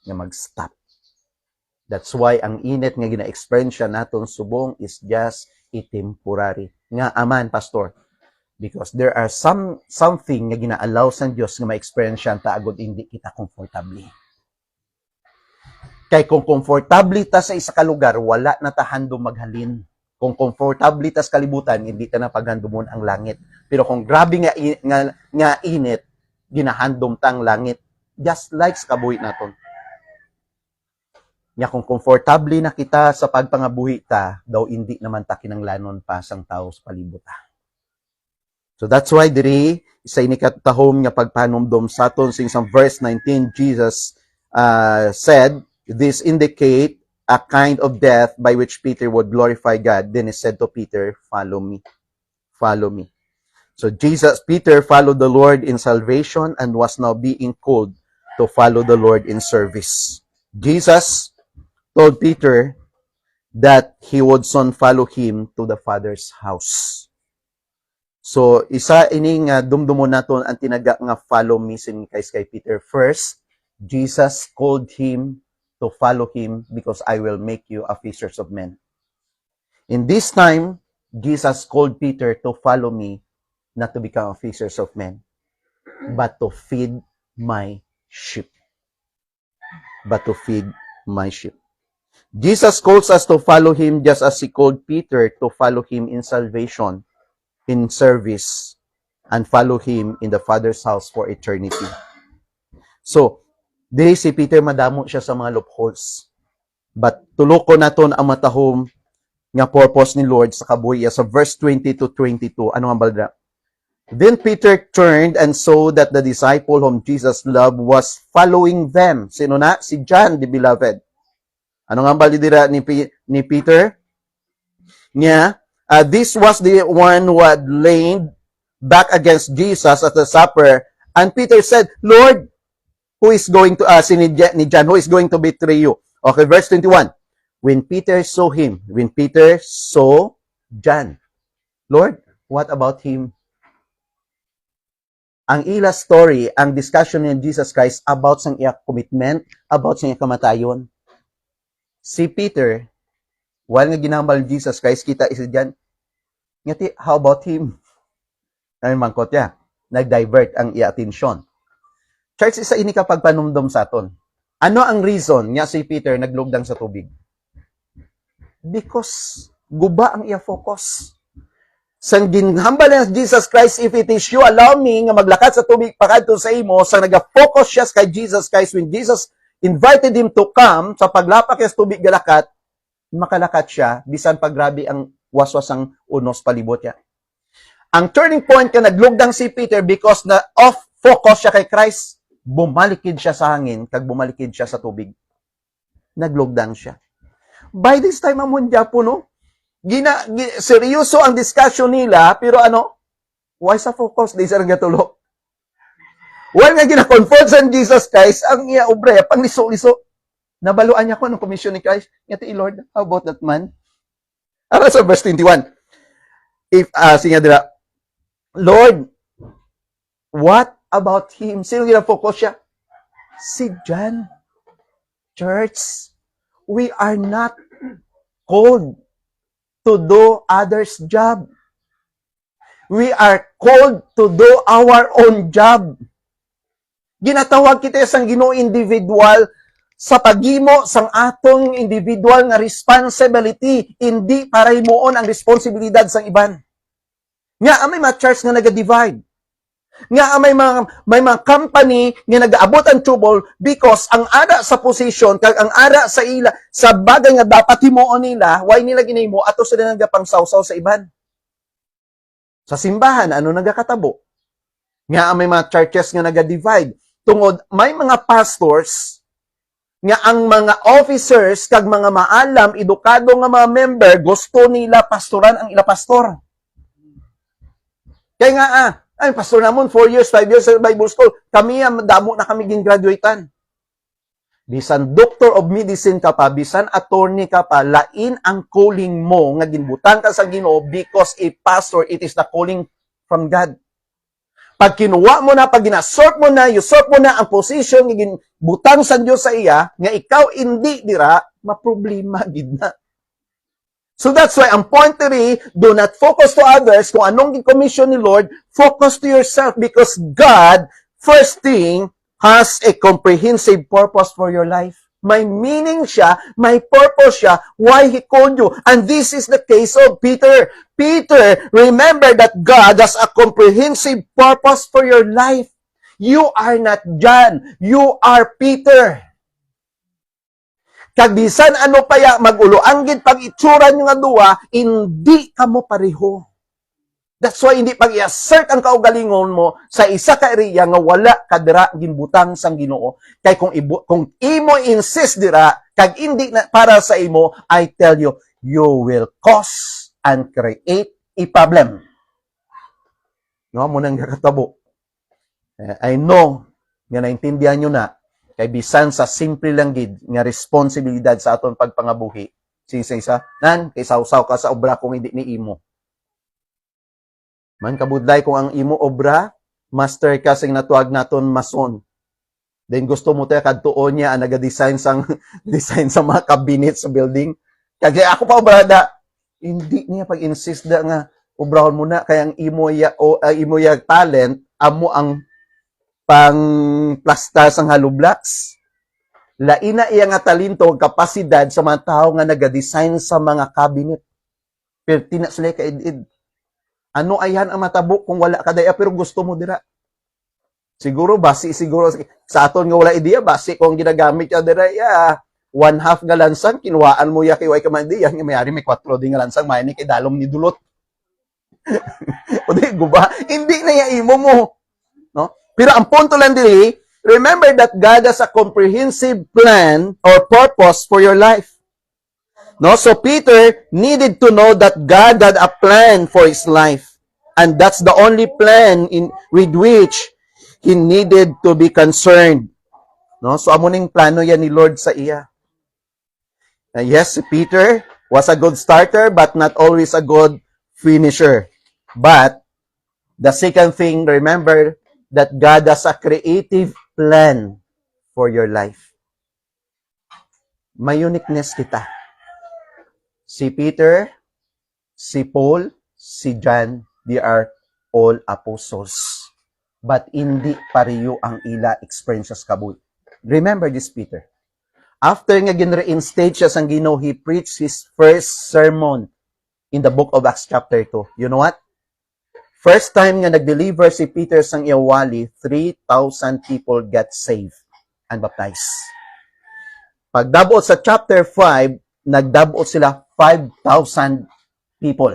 nga mag-stop. That's why ang init nga gina-experience siya naton subong is just a temporary. Nga aman, Pastor, because there are something nga gina-allow sa Diyos nga ma-experience siya taagod hindi kita comfortably. Kay kung comfortable ta sa isa ka lugar, wala na ta handom maghalin. Kung comfortable ta sa kalibutan, hindi ta na paghandumon ang langit. Pero kung grabe nga init, ginahandom ta ang langit. Just like sa kabuhi naton. Nga kung comfortable na kita sa pagpangabuhi ta, daw hindi naman ta kinanglanon pa sang tao sa palibot ta. So that's why diri sa inikatahom nga pagpanomdom sa aton sing sa verse 19, Jesus said, this indicate a kind of death by which Peter would glorify God. Then he said to Peter, follow me. Follow me. So Peter followed the Lord in salvation and was now being called to follow the Lord in service. Jesus told Peter that he would soon follow him to the Father's house. So, isa ining dumdumon naton ang tinaga nga follow me sin kay Peter. First, Jesus called him to follow him because I will make you a fishers of men. In this time, Jesus called Peter to follow me, not to become a fishers of men, but to feed my sheep. But to feed my sheep. Jesus calls us to follow him just as he called Peter to follow him in salvation, in service, and follow him in the Father's house for eternity. So, dili si Peter madamo siya sa mga loopholes. But tuloko naton ang matahom nga purpose ni Lord sa kabuhi sa verse 20 to 22. Ano ang balda? Then Peter turned and saw that the disciple whom Jesus loved was following them. Sino na? Si John, the beloved. Ano nga balda ni Peter? This was the one who had lain back against Jesus at the supper. And Peter said, Lord, who is going to, ni John, who is going to betray you? Okay, verse 21. When Peter saw John, Lord, what about him? Ang ila story, ang discussion ni Jesus Christ about sang iya commitment, about sang iya kamatayon. Si Peter, while nga ginambal Jesus Christ, kita isa dyan, ngati, how about him? Ay mangkot niya, nag-divert ang iya atensyon. Church, isa ini kapag panumdom sa aton. Ano ang reason nga si Peter naglugdang sa tubig? Because guba ang iya focus. Sang ginhambal ng Jesus Christ, if it is you, allow me nga maglakad sa tubig pakadto sa imo, sang naga-focus siya kay Jesus Christ, when Jesus invited him to come, sa paglapak sa tubig galakat, makalakat siya, bisan pagrabi ang waswas ang unos palibot niya. Ang turning point ka naglugdang si Peter because na off-focus siya kay Christ, bumalikid siya sa hangin, kag bumalikid siya sa tubig. Naglugdang siya. By this time, amundia po, no? Seryoso ang discussion nila, pero why sa focus? Di sa gatulog. While nga gina-confront sa Jesus Christ, ang iya obre, pang liso-liso. Nabaluan niya ko ng komisyon ni Christ. Ngati, Lord, how about that man? Ara sa verse 21. Singa dira, Lord, what about him? Sino gina-focus siya? Si John. Church, we are not called to do others' job. We are called to do our own job. Ginatawag kita sang Ginoo individual sa paghimo sang atong individual nga responsibility, hindi para himuon ang responsibilidad sang iban. Nga may mga church nga naga-divide. Nga may mga company nga nag-aabot ang trouble because ang ara sa position kag ang ara sa ila sa bagay nga dapat himuon nila, why nila ginahimo ato sila nagapangsaw-saw sa iban. Sa simbahan ano nagakatabo? Nga may mga churches nga naga-divide Tungod, may mga pastors nga ang mga officers kag mga maalam, edukado nga mga member, gusto nila pastoran ang ila pastor. Kaya nga, ay, pastor namon, 4 years, 5 years sa Bible School. Kami, damo na kami gin-graduatean. Bisan doctor of medicine ka pa, bisan attorney ka pa, lain ang calling mo nga ginbutang ka sa Ginoo because a pastor, it is the calling from God. Pag kinuha mo na, pag usurp mo na ang position nga ginbutang sa Dios sa iya, nga ikaw hindi dira, maproblema gid na. So that's why ang point three, do not focus to others kung anong commission ni Lord, focus to yourself because God, first thing, has a comprehensive purpose for your life. May meaning siya, may purpose siya, why He called you. And this is the case of Peter. Peter, remember that God has a comprehensive purpose for your life. You are not John, you are Peter. Kabisan ano paya maguloanggid pag itsura nyo nga duwa, hindi ka mo pareho. That's why hindi pag i-assert ang kaugalingon mo sa isa ka area nga wala ka dira ginbutang sang Ginoo. Kay kung imo insist dira kag hindi na para sa imo, I tell you, you will cause and create a problem. No mo nang kakatabo. I know nga naintindihan nyo na kay bisan sa simple lang gid nga responsibilidad sa aton pagpangabuhi. Isa nan kay sausaw ka sa obra kung hindi ni imo. Man kabudlay kung ang imo obra, master ka sing natuag naton mason. Then gusto mo tayo kadtuon niya ang naga-design sang design sa mga cabinet sa building. Kaya ako pa obrada, hindi niya pag-insist da nga obrahon mo na kay ang imo ya talent amo ang pang plasta sang hollow blocks. Laina iya nga talento ug kapasidad sa mga tao nga naga-design sa mga cabinet. Pero tina sila kaidid. Ano ayan ang matabo kung wala ka daya pero gusto mo dira? Siguro sa aton nga wala ideya basi kung ginagamit ka dira ya 1/2 nga lansang kinuhaan mo ya kay way ka man diyan nga mayari may 4 di nga lansang may ni kay dalom ni dulot. O di guba, hindi na ya imo mo, no? Pero ang punto lang diri, remember that God has a comprehensive plan or purpose for your life. No, so Peter needed to know that God had a plan for his life. And that's the only plan with which he needed to be concerned. No, so amo ning plano yan ni Lord sa iya. Yes, Peter was a good starter but not always a good finisher. But the second thing, remember that God has a creative plan for your life. May uniqueness kita. Si Peter, si Paul, si John, they are all apostles. But hindi pareho ang ila experiences kabuhi. Remember this, Peter. After nga gin-reinstate siya sang Ginoo, he preached his first sermon in the book of Acts chapter 2. You know what? First time nga nag-deliver si Peter sang iawali, 3,000 people got saved and baptized. Pagdabot sa chapter 5, nagdabot sila 5,000 people.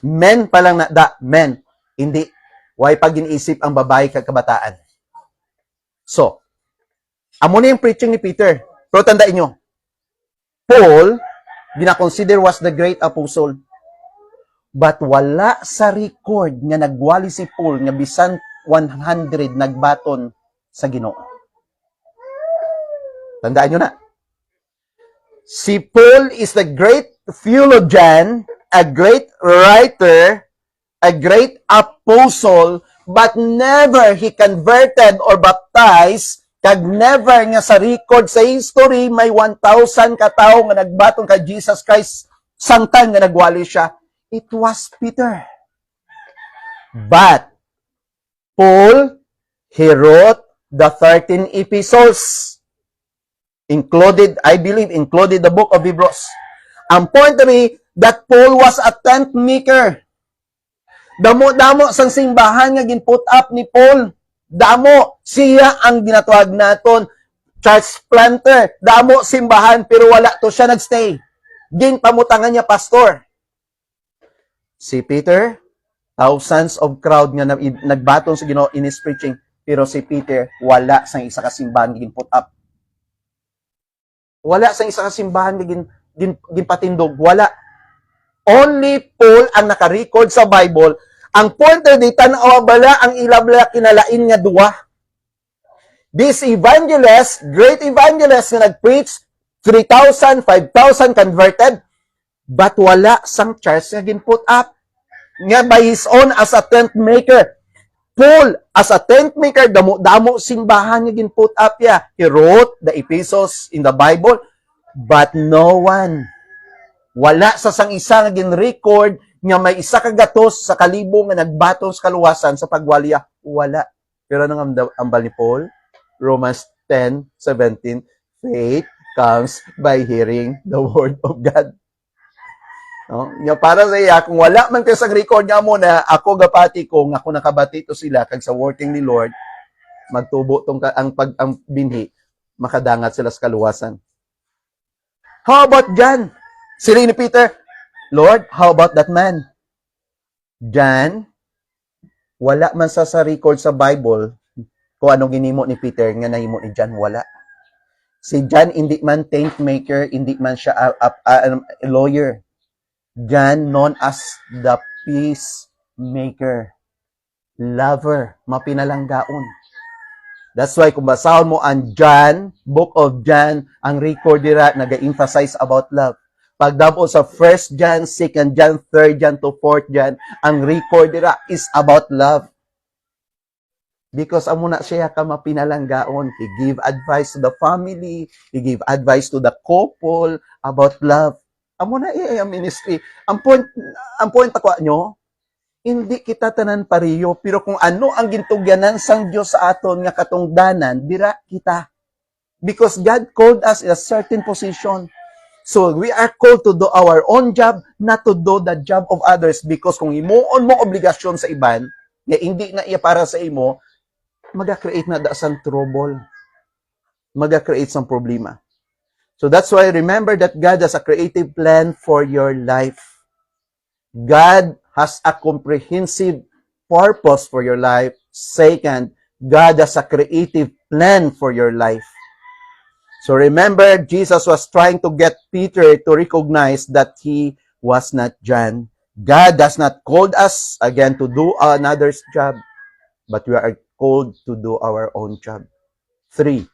Men pa lang men. Hindi. Why pag iniisip ang babae kag kabataan. So, amo na yung preaching ni Peter. Pero tandaan nyo, Paul, gina-consider was the great apostle. But wala sa record nga nagwali si Paul nga bisan 100 nagbaton sa Ginoo. Tandaan nyo na. Si Paul is the great theologian, a great writer, a great apostle, but never he converted or baptized, kag never nga sa record sa history may 1,000 katao nga nagbaton kay Jesus Christ samtang nga nagwali siya. It was Peter. But Paul, he wrote the 13 epistles. Included the book of Hebrews. Ang point that Paul was a tent maker. Damo-damo sang simbahan nga ginput up ni Paul. Damo, siya ang ginatawag naton church planter. Damo simbahan pero wala to siya nagstay. Ginpamutangan niya pastor. Si Peter, thousands of crowd nga nagbaton sa Ginoo in his preaching. Pero si Peter, wala sa isa ka simbahan gin put up. Wala sa isa ka simbahan ginpatindog. Wala. Only Paul ang naka-record sa Bible. Ang pointer di tanaw bala ang ilabla kinalain nga duwa. This evangelist, great evangelist nga nag-preach, 3,000, 5,000 converted, but wala sang church nga gin-put up. Nga by his own as a tent maker. Paul, as a tent maker, damo simbahan nga gin-put up ya. He wrote the epistles in the Bible, but no one, wala sa sang isa nga gin-record nga may isa ka gatos sa kalibo nga nagbaton sa kaluwasan sa pagwalya. Wala. Pero nang ambal ni Paul, Romans 10:17, faith comes by hearing the word of God. No? Nga para sa iya, kung wala man kayo sa record nga mo na ako gapati ko, nga ako nakabati to sila, kag sa working ni Lord, magtubo tong ang binhi, makadangat sila sa kaluwasan. How about John? Sila ni Peter, Lord, how about that man? John, wala man sa record sa Bible kung anong ginimo ni Peter nga nahimo ni John, wala. Si John, hindi man tent maker, hindi man siya a lawyer. John, known as the peacemaker, lover, mapinalanggaon. That's why kung basahon mo ang John, Book of John, ang record dira nag-emphasize about love. Pagdabo sa 1 John, 2 John, 3 John to 4 John, ang record dira is about love. Because amo na siya ka mapinalanggaon. He give advice to the family, he give advice to the couple about love. Amo na ang ministry. Ang point ako nyo, hindi kita tanan pariyo, pero kung ano ang gintugyanan sang Dios sa aton nga katungdanan, dira kita. Because God called us in a certain position. So we are called to do our own job, not to do the job of others. Because kung imuon mo obligasyon sa iban, nga hindi na iya para sa imo, maga-create na dasang trouble. Maga-create sang problema. So that's why remember that God has a creative plan for your life. God has a comprehensive purpose for your life. Second, God has a creative plan for your life. So remember, Jesus was trying to get Peter to recognize that he was not John. God has not called us, again, to do another's job, but we are called to do our own job. 3.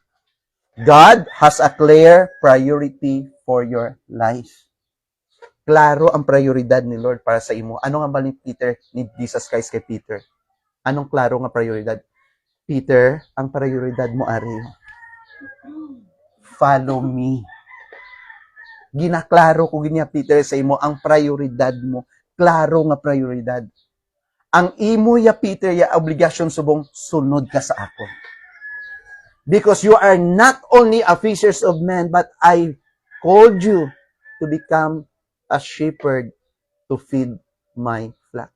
God has a clear priority for your life. Klaro ang prioridad ni Lord para sa imo. Ano nga ba ni Peter, ni Jesus Christ kay Peter? Anong klaro nga prioridad? Peter, ang prioridad mo ari, follow me. Ginaklaro ko ginya Peter sa imo ang prioridad mo. Klaro nga prioridad. Ang imo ya Peter ya obligasyon subong sunod ka sa akon. Because you are not only a fishers of men, but I called you to become a shepherd to feed my flock.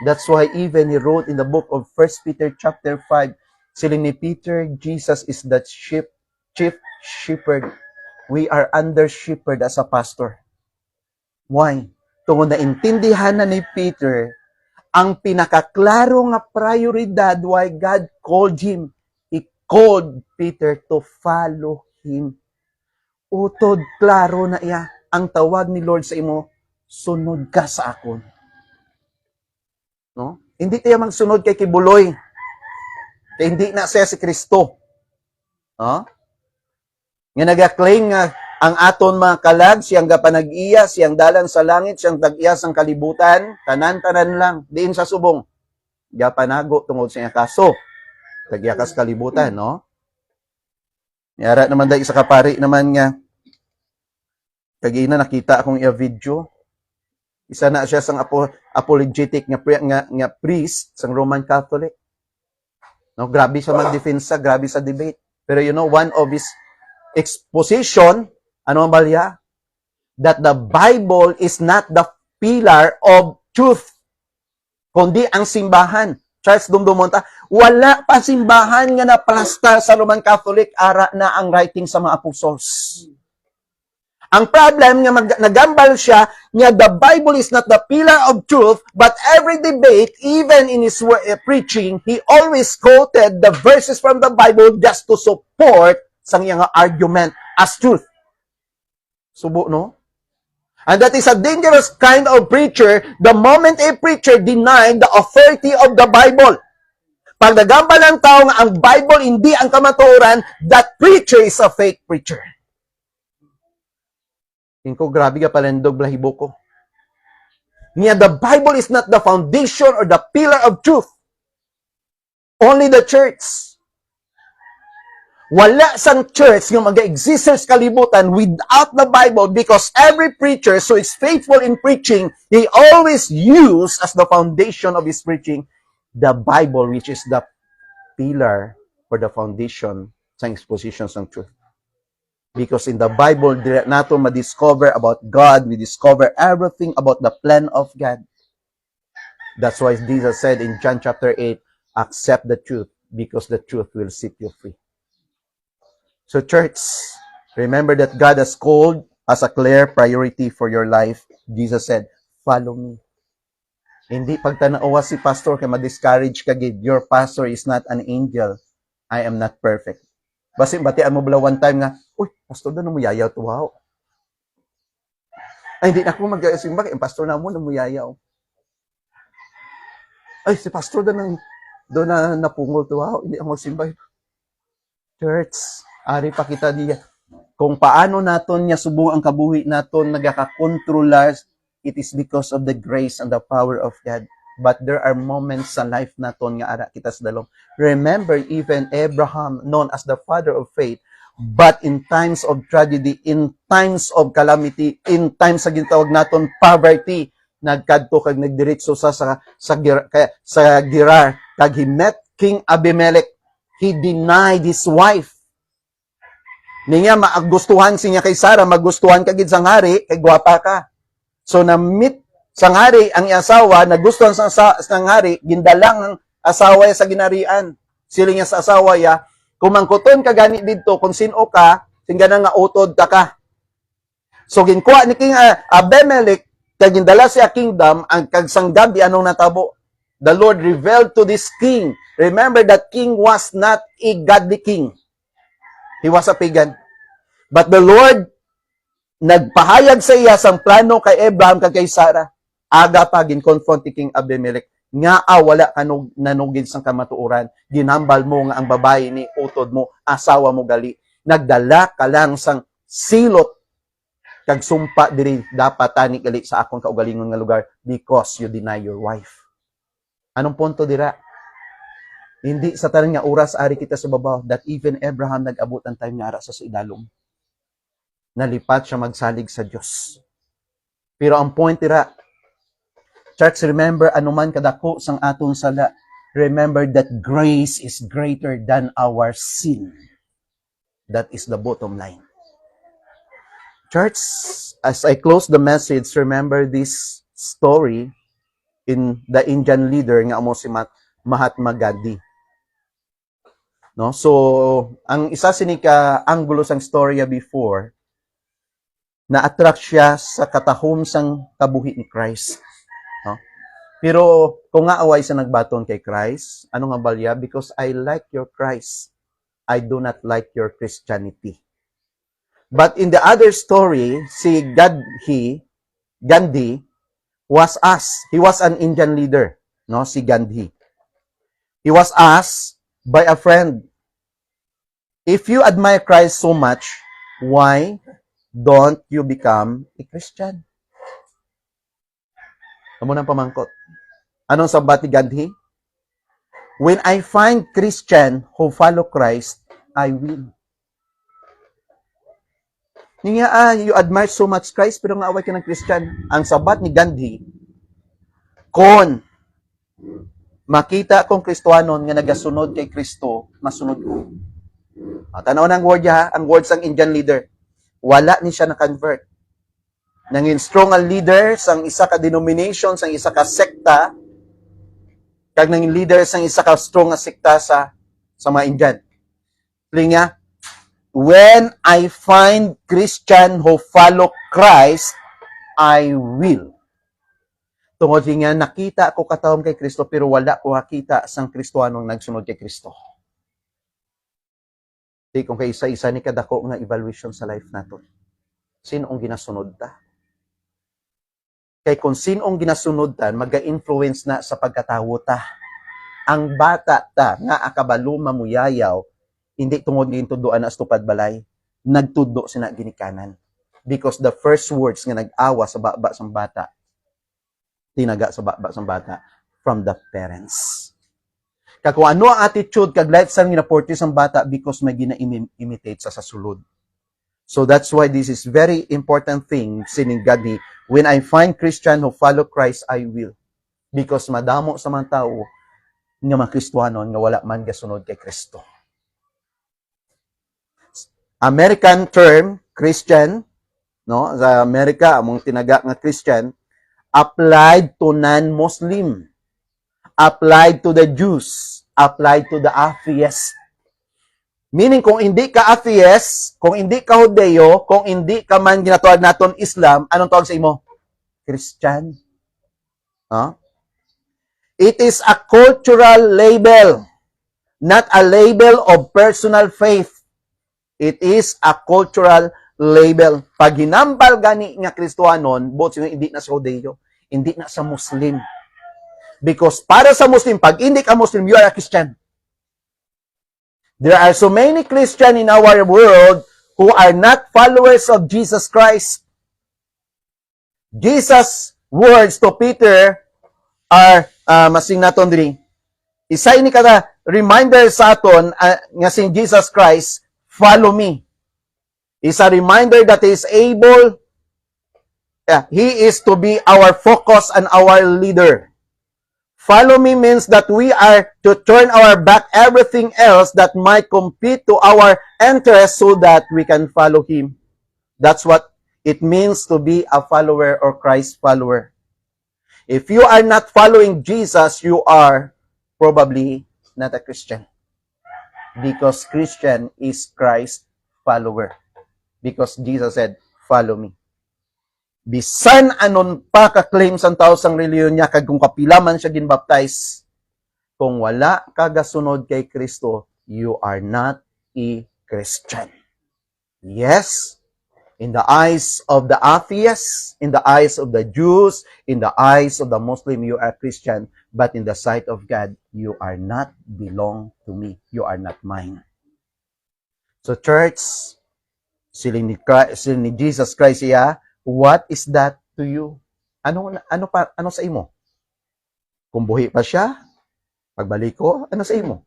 That's why even he wrote in the book of 1 Peter chapter 5, sila ni Peter, Jesus is the chief shepherd. We are under shepherd as a pastor. Why? Tungod na intindihan na ni Peter ang pinakaklaro nga prioridad why God called him. Called Peter to follow him. Utod, klaro na iya. Ang tawag ni Lord sa imo, sunod ka sa akon. No? Hindi tayo magsunod kay Kibuloy. Kaya hindi na siya si Kristo. No? Nga nag-claim nga ang aton mga kalag, siyang gapanag-iya, siyang dalan sa langit, siyang tag-iya sang kalibutan, tanan-tanan lang, diin sa subong. Gapanago tungod sa iya kaso. Tagyakas kalibutan, no? Yara naman dahil isa kapari naman nga, kagina nakita akong iya video, isa na siya sang apologetic nga priest sang Roman Catholic. No, grabe siya mag-defensa, grabe sa debate. Pero you know, one of his exposition, ano ang balya? That the Bible is not the pillar of truth, kundi ang simbahan. Charles Dumdumonta, wala pa simbahan nga naplastar sa Roman Catholic, ara na ang writing sa mga apostles. Ang problem nga nagambal siya nga the Bible is not the pillar of truth, but every debate, even in his preaching, he always quoted the verses from the Bible just to support sang iyang argument as truth. Subo, no? And that is a dangerous kind of preacher the moment a preacher denied the authority of the Bible. Pag nagambal ng tao nga ang Bible hindi ang kamatuoran, that preacher is a fake preacher. Tingko, grabe ka palendog lahibo ko. Niya, the Bible is not the foundation or the pillar of truth. Only the church. Wala sang church nga mag-exist sa kalibutan without the Bible because every preacher who is faithful in preaching, he always use as the foundation of his preaching the Bible, which is the pillar or the foundation sa exposition ng truth. Because in the Bible, nato ma-discover about God, we discover everything about the plan of God. That's why Jesus said in John chapter 8, accept the truth because the truth will set you free. So church, remember that God has called as a clear priority for your life. Jesus said, follow me. Hindi pagtanawa si pastor kay ma-discourage ka gid. Your pastor is not an angel. I am not perfect. Basin batian mo bala one time nga, uy, pastor daw mo yayaw to, wow. Ay, hindi na ako mag-simba, yung pastor na mo na mo yayaw. Ay, si pastor doon na napungol to, wow, hindi ako magsimba. Church, ari pa kita diya. Kung paano naton niya subong ang kabuhi naton nagaka-controller, it is because of the grace and the power of God. But there are moments sa life naton nga ara kita sa dalom. Remember, even Abraham, known as the father of faith, but in times of tragedy, in times of calamity, in times sa gintawag naton poverty, nagkadto kag nagdiretso sa Gerar, kag he met King Abimelech. He denied his wife. Niya maagustuhan siya kay Sarah, magustuhan ka gid sang hari, kay gwapa ka. So na-meet sang hari ang asawa, nagustuhan sang hari, gindalang ng asawa sa ginarian. Sila niya sa asawa ya, kumangkuton ka gani didto kung sino ka, tingnan nga utod ka. So ginkuha ni King Abimelech kag gindala siya kingdom ang kag sang gabi anong natabo. The Lord revealed to this king. Remember that king was not a godly king. He was a pagan. But the Lord nagpahayag sa iya sang plano kay Abraham kag kay Sarah. Aga pa gin-confront ni King Abimelech nga wala kanug nanugid sang kamatuoran. Ginhambal mo nga ang babae ni utod mo, asawa mo gali. Nagdala ka lang sang silot kag sumpa diri dapat tani gali sa akong kaugalingon nga lugar because you deny your wife. Anong punto dira? Hindi sa tanan nga oras ari kita sa babaw that even Abraham nag-abot ang time nga ara sa idalom. Nalipat siya magsalig sa Diyos. Pero ang point dira, church, remember, anuman kadako sang aton sala, remember that grace is greater than our sin. That is the bottom line. Church, as I close the message, remember this story in the Indian leader nga amo si Mahatma Gandhi. No? So, ang isa sinika anggulo sang storya before, na-attract siya sa katahom sang kabuhi ni Christ. No? Pero kung nga away sa nagbaton kay Christ, ano nga balya? Because I like your Christ. I do not like your Christianity. But in the other story, si Gandhi was asked. He was an Indian leader, no? Si Gandhi. He was asked by a friend, if you admire Christ so much, why don't you become a Christian? Amo nang pamangkot. Anong sabat ni Gandhi? When I find Christian who follow Christ, I will. Niya, you admire so much Christ, pero nga away ka ng Christian. Ang sabat ni Gandhi, kon makita kong Kristohanon nga nagasunod kay Kristo, masunod ko. Tanaw ng word niya, ang word sang Indian leader. Wala ni siya na-convert. Nangin strong ang leader sang isa ka denomination, sang isa ka sekta, kag nangin leader sang isa ka strong nga sekta sa mga Indian. Linga, when I find Christian who follow Christ, I will. Tungod nga nakita ko katawom kay Kristo pero wala ko nakita sang Kristohanong nagsunod kay Kristo. Di kung kay isa-isa ni kadako nga evaluation sa life nato. Sino ang ginasunod ta? Kay kung sino ang ginasunod ta, maga-influence na sa pagkatawo ta. Ang bata ta nga akabalo mamuyayaw, hindi tungod nga intuduan as tupad balay, nagtudo sina ginikanan. Because the first words nga nag-awa sa baba sang bata, tinaga sa baba sang bata from the parents. Kaya kung ano ang attitude kag lifestyle nga naporti sang bata because may gina-imitate sa sulod. So that's why this is very important thing sining God ni, when I find Christian who follow Christ, I will. Because madamo sa mga tao nga mga Kristohanon nga wala man gasunod kay Kristo. American term, Christian, no? Sa Amerika, among tinaga nga Christian, applied to non-Muslim, applied to the Jews, applied to the atheist. Meaning, kung hindi ka atheist, kung hindi ka Hudeo, kung hindi ka man ginatawag naton Islam, anong tawag sa imo? Christian. Huh? It is a cultural label, not a label of personal faith. It is a cultural label. Pag hinambal gani nga Kristohanon, both hindi na sa Hudeo, hindi na sa Muslim. Because para sa Muslim, pag hindi ka Muslim, you are a Christian. There are so many Christians in our world who are not followers of Jesus Christ. Jesus' words to Peter are, masing naton diri, isa ini kada reminder sa aton nga sing Jesus Christ, follow me. Is a reminder that he is able, he is to be our focus and our leader. Follow me means that we are to turn our back everything else that might compete to our interest so that we can follow him. That's what it means to be a follower or Christ follower. If you are not following Jesus, you are probably not a Christian. Because Christian is Christ follower. Because Jesus said, follow me. Bisan anon pa ka-claim sang tao sang reliyon niya, kag kung kapila man siya ginbaptize, kung wala ka gasunod kay Kristo, you are not a Christian. Yes, in the eyes of the atheists, in the eyes of the Jews, in the eyes of the Muslim, you are Christian, but in the sight of God, you are not belong to me. You are not mine. So church, sila ni Jesus Christ siya, what is that to you? Ano sa imo? Kung buhi pa siya, pagbalik ko, ano sa imo?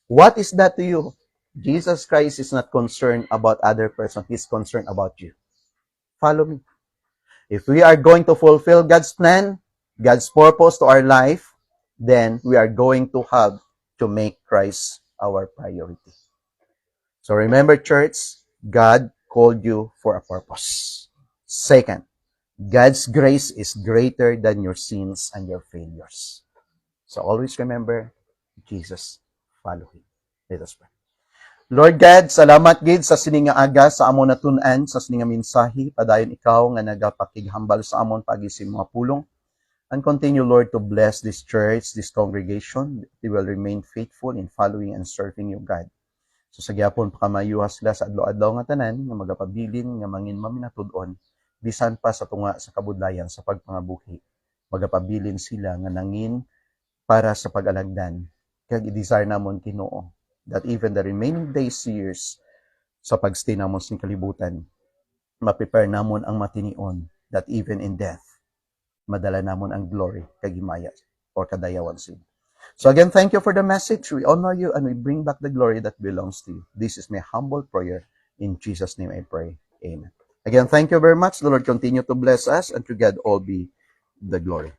What is that to you? Jesus Christ is not concerned about other person. He's concerned about you. Follow me. If we are going to fulfill God's plan, God's purpose to our life, then we are going to have to make Christ our priority. So remember, church, God called you for a purpose. Second, God's grace is greater than your sins and your failures. So always remember, Jesus, follow Him. Let us pray. Lord God, salamat gid sa sininga aga sa amon natun-an sa sininga mensahe, padayon ikaw nga nagapakighambal sa amon pagising mga pulong. And continue, Lord, to bless this church, this congregation. They will remain faithful in following and serving you, God. So sa gyapon pakamayuha sila sa adlaw-adlaw nga tanan nga magapabilin nga mangin maminatud-on bisan pa sa tunga sa kabudlayan sa pagpangabuhi. Magapabilin sila nga nangin para sa pag-alagdan. Kag i-desire namon Ginoo that even the remaining days, years sa pagstay namon sa kalibutan, ma-prepare namon ang matinion that even in death, madala namon ang glory kag himaya or kadayawan sila. So again, thank you for the message. We honor you and we bring back the glory that belongs to you. This is my humble prayer. In Jesus' name I pray. Amen. Again, thank you very much. The Lord continue to bless us and to God all be the glory.